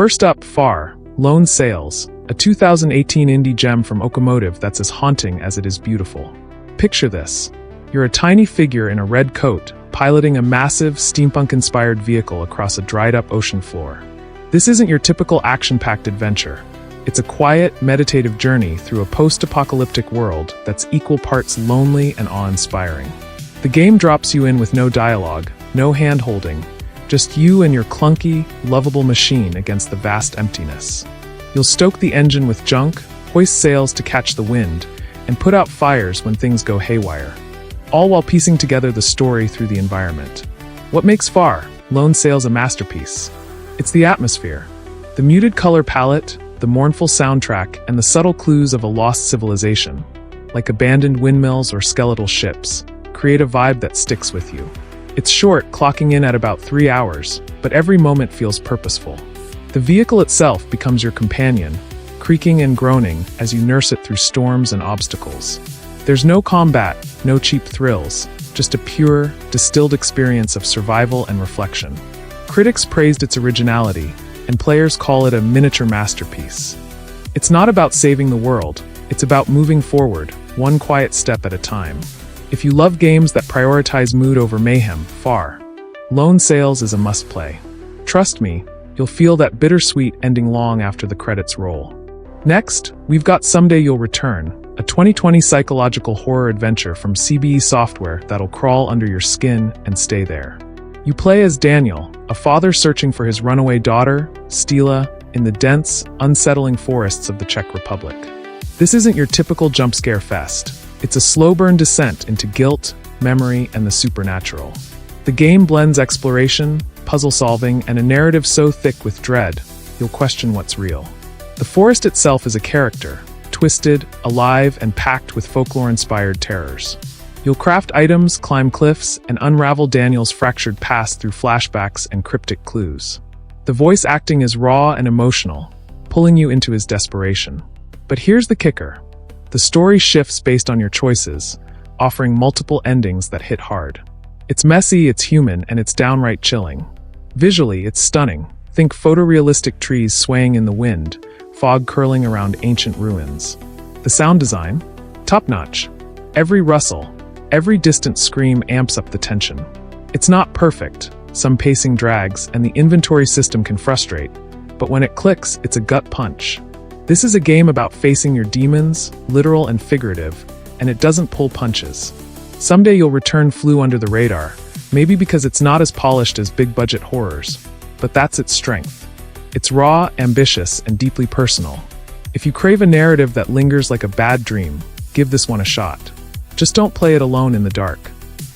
First up, Far, Lone Sails, a 2018 indie gem from Okamotive that's as haunting as it is beautiful. Picture this. You're a tiny figure in a red coat, piloting a massive, steampunk-inspired vehicle across a dried-up ocean floor. This isn't your typical action-packed adventure. It's a quiet, meditative journey through a post-apocalyptic world that's equal parts lonely and awe-inspiring. The game drops you in with no dialogue, no hand-holding, just you and your clunky, lovable machine against the vast emptiness. You'll stoke the engine with junk, hoist sails to catch the wind, and put out fires when things go haywire, all while piecing together the story through the environment. What makes Far, Lone Sails a masterpiece? It's the atmosphere. The muted color palette, the mournful soundtrack, and the subtle clues of a lost civilization, like abandoned windmills or skeletal ships, create a vibe that sticks with you. It's short, clocking in at about 3 hours, but every moment feels purposeful. The vehicle itself becomes your companion, creaking and groaning as you nurse it through storms and obstacles. There's no combat, no cheap thrills, just a pure, distilled experience of survival and reflection. Critics praised its originality, and players call it a miniature masterpiece. It's not about saving the world, it's about moving forward, one quiet step at a time. If you love games that prioritize mood over mayhem, Far, Lone Sails is a must-play. Trust me, you'll feel that bittersweet ending long after the credits roll. Next, we've got Someday You'll Return, a 2020 psychological horror adventure from CBE Software that'll crawl under your skin and stay there. You play as Daniel, a father searching for his runaway daughter, Stila, in the dense, unsettling forests of the Czech Republic. This isn't your typical jump-scare fest. It's a slow-burn descent into guilt, memory, and the supernatural. The game blends exploration, puzzle-solving, and a narrative so thick with dread, you'll question what's real. The forest itself is a character, twisted, alive, and packed with folklore-inspired terrors. You'll craft items, climb cliffs, and unravel Daniel's fractured past through flashbacks and cryptic clues. The voice acting is raw and emotional, pulling you into his desperation. But here's the kicker. The story shifts based on your choices, offering multiple endings that hit hard. It's messy, it's human, and it's downright chilling. Visually, it's stunning. Think photorealistic trees swaying in the wind, fog curling around ancient ruins. The sound design? Top-notch. Every rustle, every distant scream amps up the tension. It's not perfect, some pacing drags, and the inventory system can frustrate, but when it clicks, it's a gut punch. This is a game about facing your demons, literal and figurative, and it doesn't pull punches. Someday You'll Return flew under the radar, maybe because it's not as polished as big-budget horrors, but that's its strength. It's raw, ambitious, and deeply personal. If you crave a narrative that lingers like a bad dream, give this one a shot. Just don't play it alone in the dark.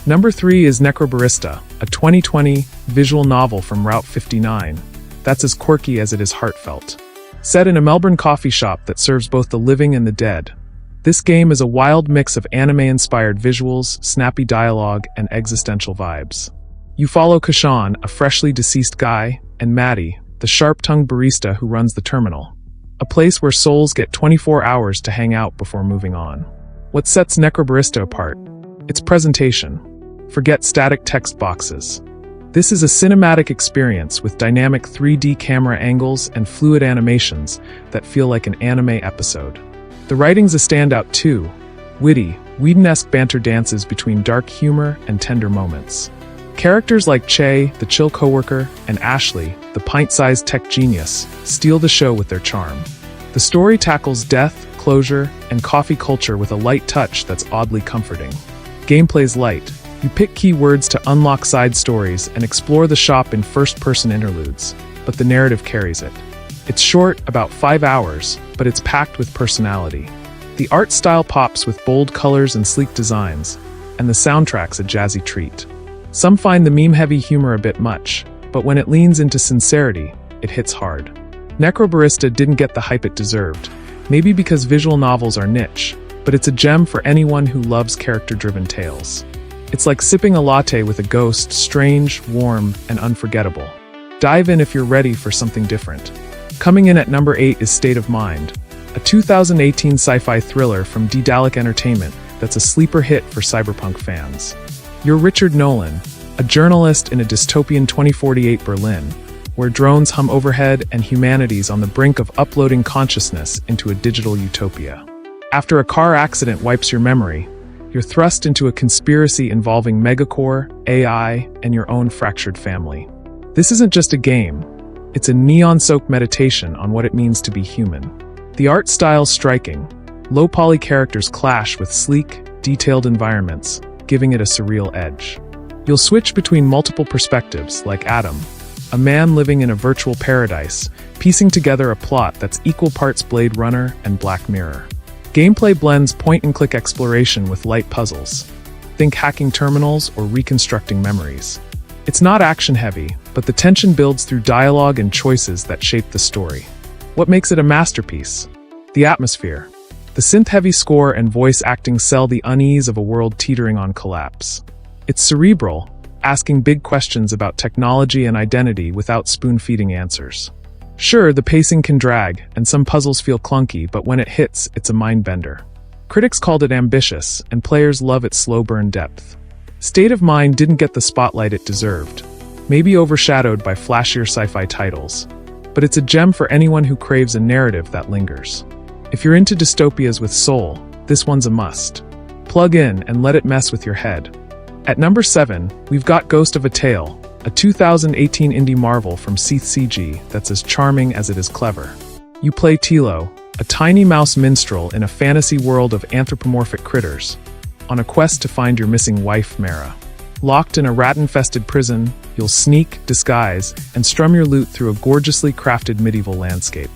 Number 3 is Necrobarista, a 2020 visual novel from Route 59. That's as quirky as it is heartfelt. Set in a Melbourne coffee shop that serves both the living and the dead, this game is a wild mix of anime-inspired visuals, snappy dialogue, and existential vibes. You follow Kashan, a freshly deceased guy, and Maddie, the sharp-tongued barista who runs the terminal, a place where souls get 24 hours to hang out before moving on. What sets Necrobarista apart? Its presentation. Forget static text boxes. This is a cinematic experience with dynamic 3D camera angles and fluid animations that feel like an anime episode. The writing's a standout too. Witty, Whedon-esque banter dances between dark humor and tender moments. Characters like Che, the chill coworker, and Ashley, the pint-sized tech genius, steal the show with their charm. The story tackles death, closure, and coffee culture with a light touch that's oddly comforting. Gameplay's light. You pick keywords to unlock side stories and explore the shop in first-person interludes, but the narrative carries it. It's short, about 5 hours, but it's packed with personality. The art style pops with bold colors and sleek designs, and the soundtrack's a jazzy treat. Some find the meme-heavy humor a bit much, but when it leans into sincerity, it hits hard. Necrobarista didn't get the hype it deserved, maybe because visual novels are niche, but it's a gem for anyone who loves character-driven tales. It's like sipping a latte with a ghost, strange, warm, and unforgettable. Dive in if you're ready for something different. Coming in at number 8 is State of Mind, a 2018 sci-fi thriller from Daedalic Entertainment that's a sleeper hit for cyberpunk fans. You're Richard Nolan, a journalist in a dystopian 2048 Berlin, where drones hum overhead and humanity's on the brink of uploading consciousness into a digital utopia. After a car accident wipes your memory, you're thrust into a conspiracy involving megacore, AI, and your own fractured family. This isn't just a game, it's a neon-soaked meditation on what it means to be human. The art style's striking. Low-poly characters clash with sleek, detailed environments, giving it a surreal edge. You'll switch between multiple perspectives, like Adam, a man living in a virtual paradise, piecing together a plot that's equal parts Blade Runner and Black Mirror. Gameplay blends point-and-click exploration with light puzzles. Think hacking terminals or reconstructing memories. It's not action-heavy, but the tension builds through dialogue and choices that shape the story. What makes it a masterpiece? The atmosphere. The synth-heavy score and voice acting sell the unease of a world teetering on collapse. It's cerebral, asking big questions about technology and identity without spoon-feeding answers. Sure, the pacing can drag, and some puzzles feel clunky, but when it hits, it's a mind-bender. Critics called it ambitious, and players love its slow-burn depth. State of Mind didn't get the spotlight it deserved, maybe overshadowed by flashier sci-fi titles. But it's a gem for anyone who craves a narrative that lingers. If you're into dystopias with soul, this one's a must. Plug in and let it mess with your head. At number 7, we've got Ghost of a Tale, a 2018 indie marvel from CG that's as charming as it is clever. You play Tilo, a tiny mouse minstrel in a fantasy world of anthropomorphic critters, on a quest to find your missing wife, Mara. Locked in a rat-infested prison, you'll sneak, disguise, and strum your loot through a gorgeously crafted medieval landscape.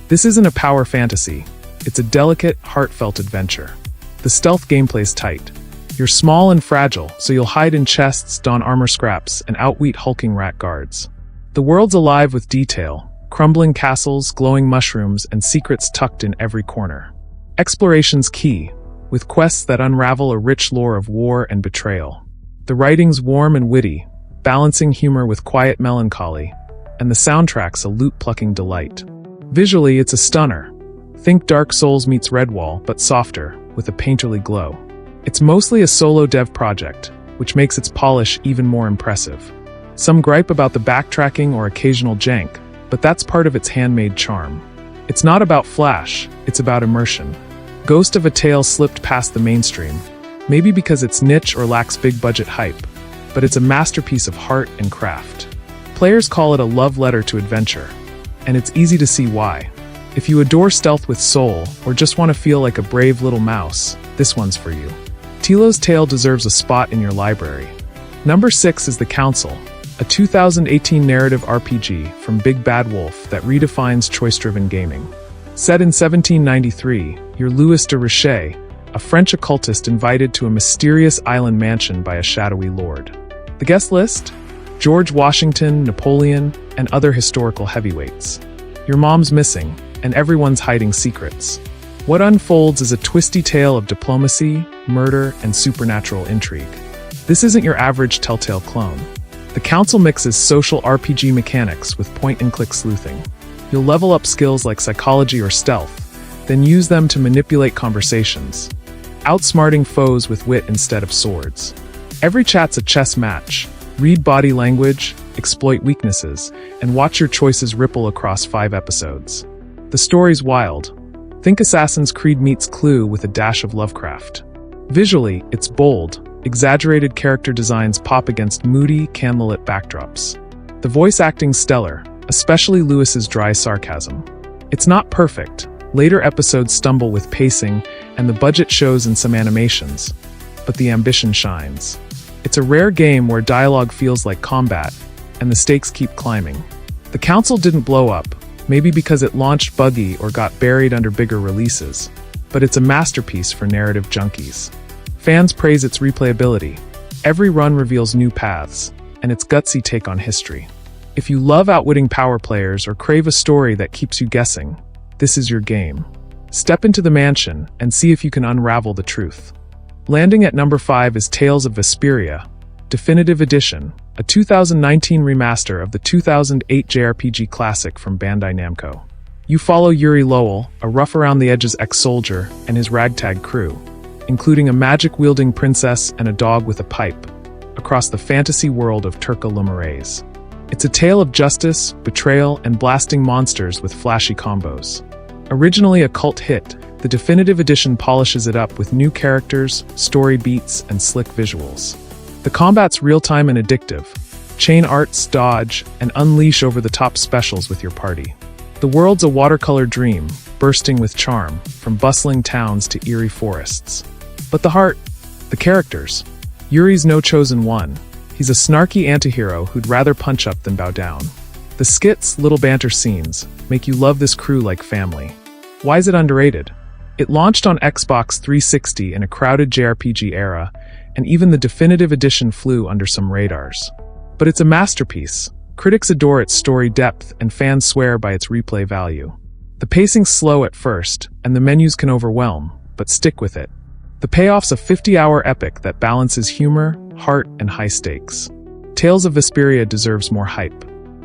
This isn't a power fantasy, it's a delicate, heartfelt adventure. The stealth gameplay's tight. You're small and fragile, so you'll hide in chests, don armor scraps, and outwit hulking rat guards. The world's alive with detail, crumbling castles, glowing mushrooms, and secrets tucked in every corner. Exploration's key, with quests that unravel a rich lore of war and betrayal. The writing's warm and witty, balancing humor with quiet melancholy, and the soundtrack's a loot-plucking delight. Visually, it's a stunner. Think Dark Souls meets Redwall, but softer, with a painterly glow. It's mostly a solo dev project, which makes its polish even more impressive. Some gripe about the backtracking or occasional jank, but that's part of its handmade charm. It's not about flash, it's about immersion. Ghost of a Tale slipped past the mainstream, maybe because it's niche or lacks big-budget hype, but it's a masterpiece of heart and craft. Players call it a love letter to adventure, and it's easy to see why. If you adore stealth with soul, or just want to feel like a brave little mouse, this one's for you. Tilo's Tale deserves a spot in your library. Number 6 is The Council, a 2018 narrative RPG from Big Bad Wolf that redefines choice-driven gaming. Set in 1793, you're Louis de Richet, a French occultist invited to a mysterious island mansion by a shadowy lord. The guest list? George Washington, Napoleon, and other historical heavyweights. Your mom's missing, and everyone's hiding secrets. What unfolds is a twisty tale of diplomacy, murder, and supernatural intrigue. This isn't your average Telltale clone. The Council mixes social RPG mechanics with point-and-click sleuthing. You'll level up skills like psychology or stealth, then use them to manipulate conversations, outsmarting foes with wit instead of swords. Every chat's a chess match. Read body language, exploit weaknesses, and watch your choices ripple across 5 episodes. The story's wild. Think Assassin's Creed meets Clue with a dash of Lovecraft. Visually, it's bold. Exaggerated character designs pop against moody, candlelit backdrops. The voice acting's stellar, especially Lewis's dry sarcasm. It's not perfect. Later episodes stumble with pacing, and the budget shows in some animations. But the ambition shines. It's a rare game where dialogue feels like combat, and the stakes keep climbing. The Council didn't blow up, maybe because it launched buggy or got buried under bigger releases, but it's a masterpiece for narrative junkies. Fans praise its replayability. Every run reveals new paths, and its gutsy take on history. If you love outwitting power players or crave a story that keeps you guessing, this is your game. Step into the mansion and see if you can unravel the truth. Landing at number 5 is Tales of Vesperia, Definitive Edition, a 2019 remaster of the 2008 JRPG classic from Bandai Namco. You follow Yuri Lowell, a rough-around-the-edges ex-soldier, and his ragtag crew, including a magic-wielding princess and a dog with a pipe, across the fantasy world of Turca Lumerays. It's a tale of justice, betrayal, and blasting monsters with flashy combos. Originally a cult hit, the definitive edition polishes it up with new characters, story beats, and slick visuals. The combat's real-time and addictive. Chain arts, dodge, and unleash over-the-top specials with your party. The world's a watercolor dream, bursting with charm, from bustling towns to eerie forests. But the heart, the characters. Yuri's no chosen one. He's a snarky antihero who'd rather punch up than bow down. The skits, little banter scenes, make you love this crew like family. Why is it underrated? It launched on Xbox 360 in a crowded JRPG era, and even the definitive edition flew under some radars. But it's a masterpiece. Critics adore its story depth, and fans swear by its replay value. The pacing's slow at first, and the menus can overwhelm, but stick with it. The payoff's a 50-hour epic that balances humor, heart, and high stakes. Tales of Vesperia deserves more hype.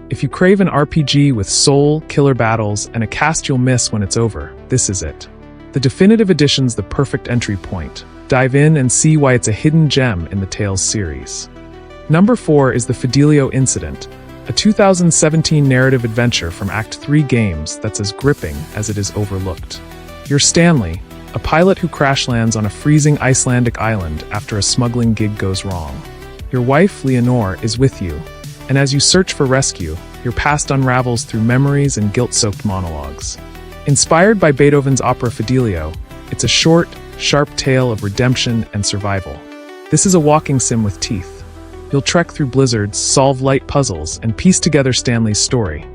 If you crave an RPG with soul, killer battles, and a cast you'll miss when it's over, this is it. The definitive edition's the perfect entry point. Dive in and see why it's a hidden gem in the Tales series. Number 4 is the Fidelio Incident, a 2017 narrative adventure from Act 3 Games that's as gripping as it is overlooked. You're Stanley, a pilot who crash lands on a freezing Icelandic island after a smuggling gig goes wrong. Your wife, Leonore, is with you, and as you search for rescue, your past unravels through memories and guilt-soaked monologues. Inspired by Beethoven's opera Fidelio, it's a short, sharp tale of redemption and survival. This is a walking sim with teeth. You'll trek through blizzards, solve light puzzles, and piece together Stanley's story.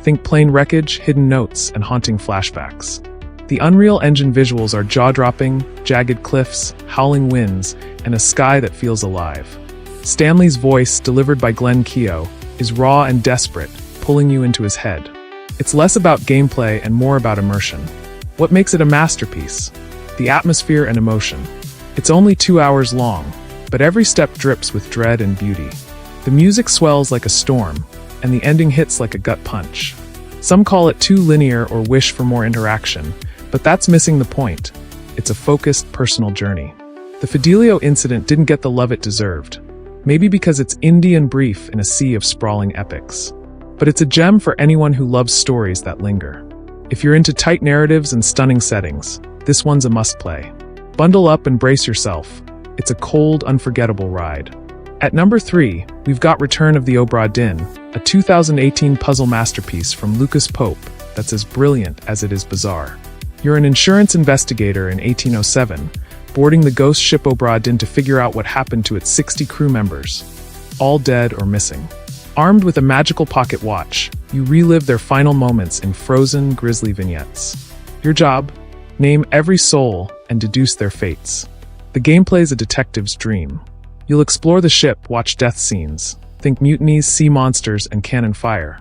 Think plane wreckage, hidden notes, and haunting flashbacks. The Unreal Engine visuals are jaw-dropping, jagged cliffs, howling winds, and a sky that feels alive. Stanley's voice, delivered by Glenn Keough, is raw and desperate, pulling you into his head. It's less about gameplay and more about immersion. What makes it a masterpiece? The atmosphere and emotion. It's only 2 hours long, but every step drips with dread and beauty. The music swells like a storm, and the ending hits like a gut punch. Some call it too linear or wish for more interaction, but that's missing the point. It's a focused, personal journey. The Fidelio Incident didn't get the love it deserved. Maybe because it's indie and brief in a sea of sprawling epics. But it's a gem for anyone who loves stories that linger. If you're into tight narratives and stunning settings, this one's a must-play. Bundle up and brace yourself. It's a cold, unforgettable ride. At number 3, we've got Return of the Obra Dinn, a 2018 puzzle masterpiece from Lucas Pope that's as brilliant as it is bizarre. You're an insurance investigator in 1807, boarding the ghost ship Obra Dinn to figure out what happened to its 60 crew members, all dead or missing. Armed with a magical pocket watch, you relive their final moments in frozen, grisly vignettes. Your job? Name every soul and deduce their fates. The gameplay's a detective's dream. You'll explore the ship, watch death scenes, think mutinies, sea monsters, and cannon fire.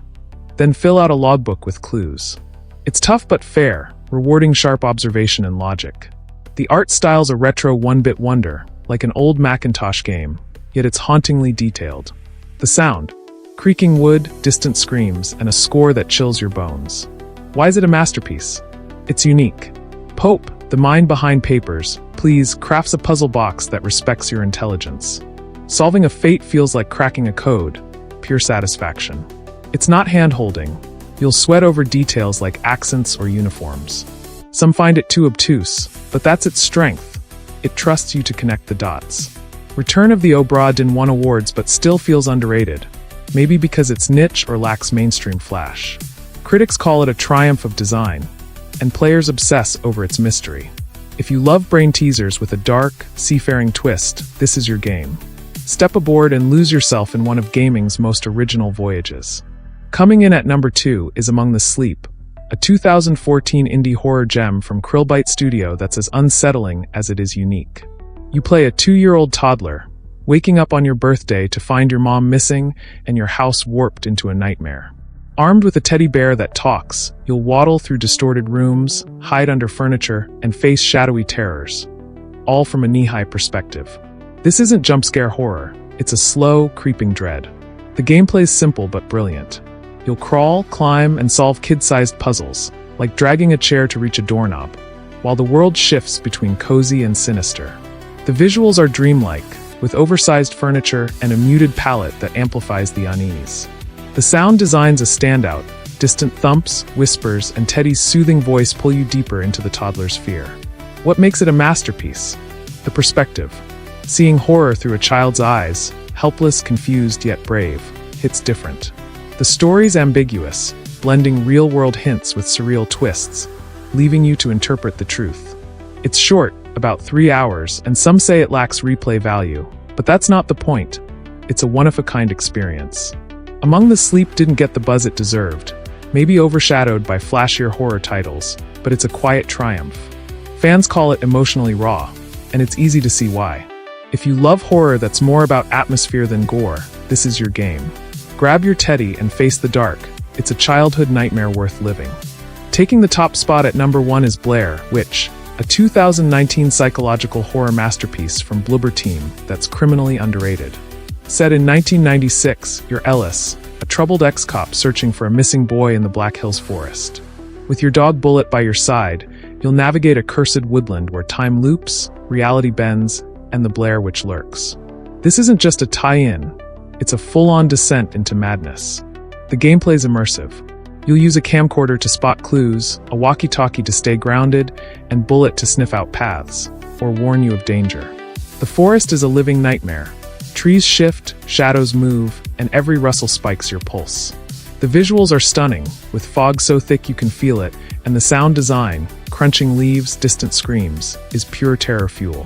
Then fill out a logbook with clues. It's tough but fair, rewarding sharp observation and logic. The art style's a retro one-bit wonder, like an old Macintosh game, yet it's hauntingly detailed. The sound: creaking wood, distant screams, and a score that chills your bones. Why is it a masterpiece? It's unique. Pope, the mind behind Papers, Please crafts a puzzle box that respects your intelligence. Solving a fate feels like cracking a code, pure satisfaction. It's not hand-holding. You'll sweat over details like accents or uniforms. Some find it too obtuse, but that's its strength. It trusts you to connect the dots. Return of the Obra Dinn won awards but still feels underrated, maybe because it's niche or lacks mainstream flash. Critics call it a triumph of design, and players obsess over its mystery. If you love brain teasers with a dark, seafaring twist, this is your game. Step aboard and lose yourself in one of gaming's most original voyages. Coming in at number 2 is Among the Sleep, a 2014 indie horror gem from Krillbite Studio that's as unsettling as it is unique. You play a 2-year-old toddler, waking up on your birthday to find your mom missing and your house warped into a nightmare. Armed with a teddy bear that talks, you'll waddle through distorted rooms, hide under furniture, and face shadowy terrors, all from a knee-high perspective. This isn't jump-scare horror, it's a slow, creeping dread. The gameplay's simple but brilliant. You'll crawl, climb, and solve kid-sized puzzles, like dragging a chair to reach a doorknob, while the world shifts between cozy and sinister. The visuals are dreamlike, with oversized furniture and a muted palette that amplifies the unease. The sound design's a standout. Distant thumps, whispers, and Teddy's soothing voice pull you deeper into the toddler's fear. What makes it a masterpiece? The perspective. Seeing horror through a child's eyes, helpless, confused, yet brave, hits different. The story's ambiguous, blending real-world hints with surreal twists, leaving you to interpret the truth. It's short, about 3 hours, and some say it lacks replay value, but that's not the point. It's a one-of-a-kind experience. Among the Sleep didn't get the buzz it deserved, maybe overshadowed by flashier horror titles, but it's a quiet triumph. Fans call it emotionally raw, and it's easy to see why. If you love horror that's more about atmosphere than gore, this is your game. Grab your teddy and face the dark. It's a childhood nightmare worth living. Taking the top spot at number 1 is Blair Witch, a 2019 psychological horror masterpiece from Bloober Team that's criminally underrated. Set in 1996, you're Ellis, a troubled ex-cop searching for a missing boy in the Black Hills forest. With your dog Bullet by your side, you'll navigate a cursed woodland where time loops, reality bends, and the Blair Witch lurks. This isn't just a tie-in, it's a full-on descent into madness. The gameplay's immersive. You'll use a camcorder to spot clues, a walkie-talkie to stay grounded, and Bullet to sniff out paths, or warn you of danger. The forest is a living nightmare. Trees shift, shadows move, and every rustle spikes your pulse. The visuals are stunning, with fog so thick you can feel it, and the sound design, crunching leaves, distant screams, is pure terror fuel.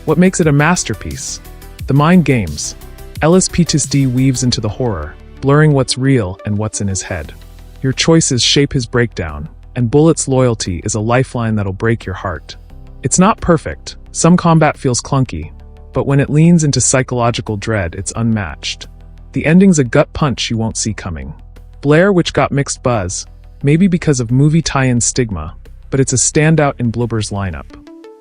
What makes it a masterpiece? The mind games. Ellis PTSD weaves into the horror, blurring what's real and what's in his head. Your choices shape his breakdown, and Bullet's loyalty is a lifeline that'll break your heart. It's not perfect, some combat feels clunky, but when it leans into psychological dread, it's unmatched. The ending's a gut punch you won't see coming. Blair Witch got mixed buzz, maybe because of movie tie-in stigma, but it's a standout in Bloober's lineup.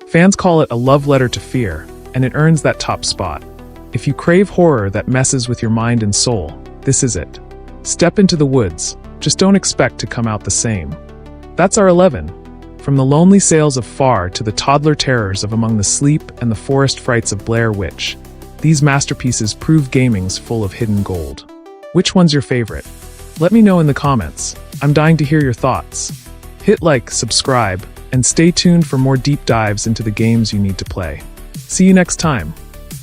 Fans call it a love letter to fear, and it earns that top spot. If you crave horror that messes with your mind and soul, this is it. Step into the woods, just don't expect to come out the same. That's our 11. From the lonely sails of Far to the toddler terrors of Among the Sleep and the forest frights of Blair Witch, these masterpieces prove gaming's full of hidden gold. Which one's your favorite? Let me know in the comments. I'm dying to hear your thoughts. Hit like, subscribe, and stay tuned for more deep dives into the games you need to play. See you next time.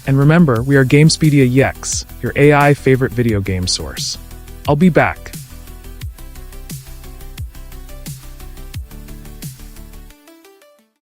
And remember, we are Gamespedia EX, your AI favorite video game source. I'll be back.